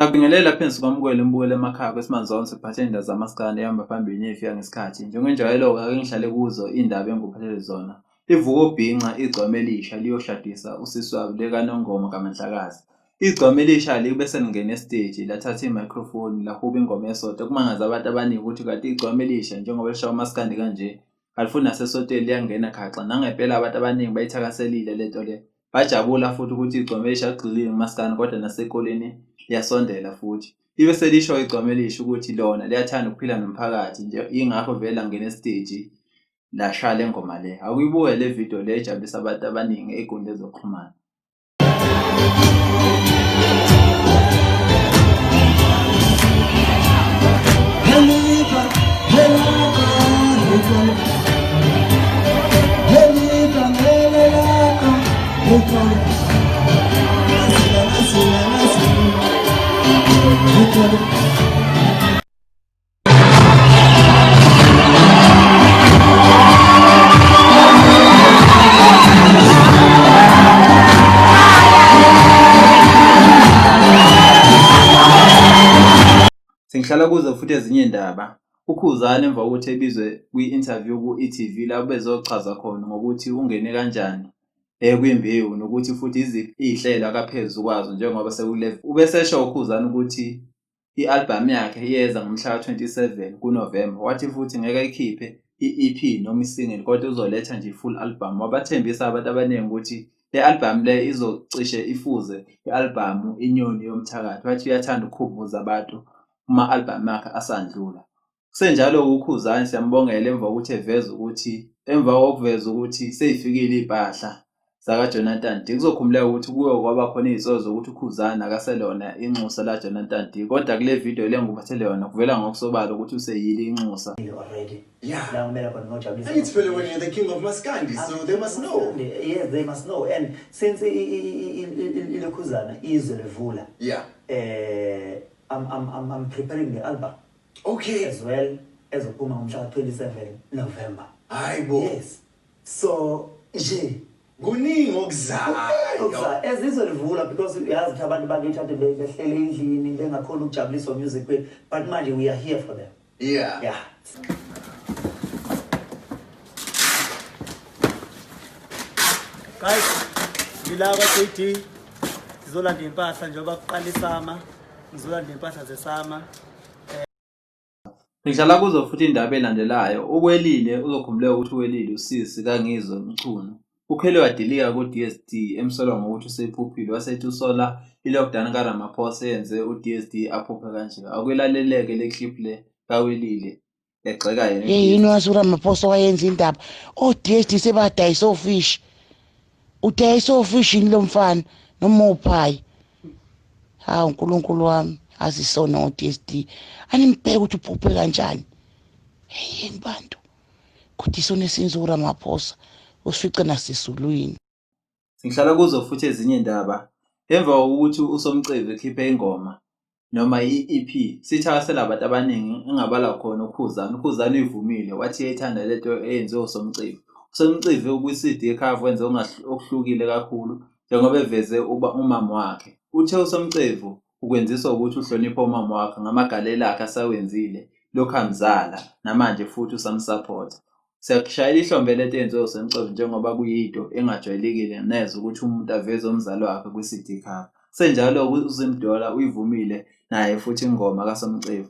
Ngiyabingelela phansi kwamukela imbukelo emakhaya kwesimanje zonke siphathe indaba zamaskandi ehamba phambili nefika ngesikhathi. Njengenjwayelo-ke ake ngihlale kuzo indaba engikuphathele zona. Livuka obhinqa igcwame elisha liyoshadisa usisi wabo likaNongoma kaMandlakazi. Igcwame elisha libe selingena esiteji lathatha i-microphone lahuba ingoma yesonto kumangaza abantu abaningi ukuthi kanti igcwame elisha njengoba lishawa amaskandi kanje alifuni nasesotweni liyangena gaxa. Nangempela abantu abaningi bayithakaselile lento le. Bajabula futhi ukuthi igcwame elisha ligxilile kumaskandi kodwa nasekoleni liyasondela futhi. Libe selisho igcwame elisha ukuthi lona liyathanda ukuphila nomphakathi nje ingakho vele angena esiteji lashaya le ngoma le. Akuyibuke le video le ejabulisa abantu abaningi ey'nkundleni zokuxhumana. Singihlala kuzo futhi ezinye indaba. UKhuzani emva kokuthi ebizwe kwi-interview ku-e.tv la bezochaza khona ngokuthi ungene kanjani kwimbewu nokuthi futhi iziphi iy'hlelo akaphezu kwazo njengoba sekule. Ubesesho uKhuzani ukuthi i-album yakhe iyeza ngomhla ka-27 kuNovemba. Wathi futhi ngeke ayikhiphe i-EP noma i-single kodwa uzoletha nje i-full album. Wabathembisa abantu abaningi ukuthi le album le izocishe ifuze i-album Inyoni Yomthakathi. Wathi uyathanda ukukhumbuza abantu uma-album akhe asandlula. Kusenjalo uKhuzani siyambongela emva kokuveza ukuthi seyifikile iy'mpahla zaka-Jonathan D. Kuzokhumuleka ukuthi kuyo kwaba khona iy'nsolo zokuthi uKhuzani akaselona inxusa la Jonathan D. Kodwa kule video le ngikuphathele yona kuvela ngokusobala ukuthi useyile inxusa. Already. Yeah. I need to feel when you're the king of Maskandi, so they must know. Yes, they must know. And since Khuzani is Revula, yeah. I'm preparing the album. Okay. As well as a 27 November. Yes. So, je. Kuningi okuzayo. As this Revula, because uyazi abantu bakhethathe behlele endlini bengakhona ukujabulisa music kwethu, but manje we are here for them. Yeah. Yeah. Guys, ngila kwa-JD ngizolanda impahla njengoba kuqala isama, ngizolanda impahla zesama. Ngihlala kuzo futhi indaba elandelayo. uWelile uzokhumbuleka ukuthi uWelile usisi kaNgizwe Mchunu ukhele wadilika ku-DSD emsolwa ngokuthi usephuphile wasethi usola i-lockdown kaRamaphosa yenze u-DSD aphuphe kanje. Akwelaleleke le clip le kaWelile egxeka yena. Yini wazi uRamaphosa wayenza indaba o-DSD sebadayisa ofishi. Udayisa ofishi yini lo mfana noma uphayi. Hawu uNkulunkulu wami azisona o-DSD. Animbheke ukuthi uphuphe kanjani. Yini bantu. Kuthi isona esenza uRamaphosa usifice nasizulwini. Ngihlala kuzo futhi ezinye indaba. Emva kokuthi uSomcebe ekhiphe ingoma noma i-EP sithakasela abantu abaningi engabala khona uKhuzani. uKhuzani ivumile wathi eyithanda lento eyenziwe uSomcebe. uSomcebe kwi-CD cover wenze okuhlukile kakhulu njengoba eveze umama wakhe. Uthe uSomcebe ukwenziswa ukuthi uhlonipha umama wakhe ngamagalelo akhe asawenzile lokhu amzala namanje futhi usamsupport. Siyakushayela ihlombe lento eyenziwe uSomcebe njengoba kuyinto engajwayelekile neze ukuthi umuntu aveze umzali wakhe kwi-CD cover. Senjalo uZimdola uyivumile naye futhi ingoma kaSomcebe.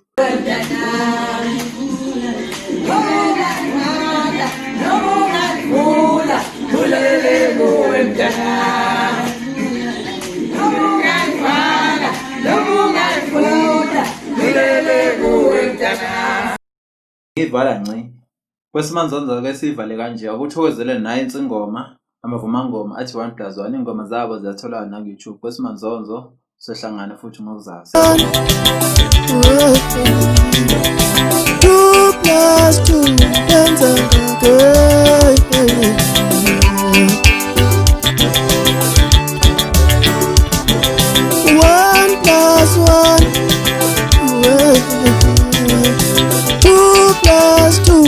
Ngivala ngci. Kwesimanje ke sivale kanje akuthokozele naye insingoma amavuma ngoma athi 1+1 ingoma zabo ziyatholakala na YouTube. Kwesimanje sohlangana futhi ngokuzazi. 2+2 yenza Two plus two,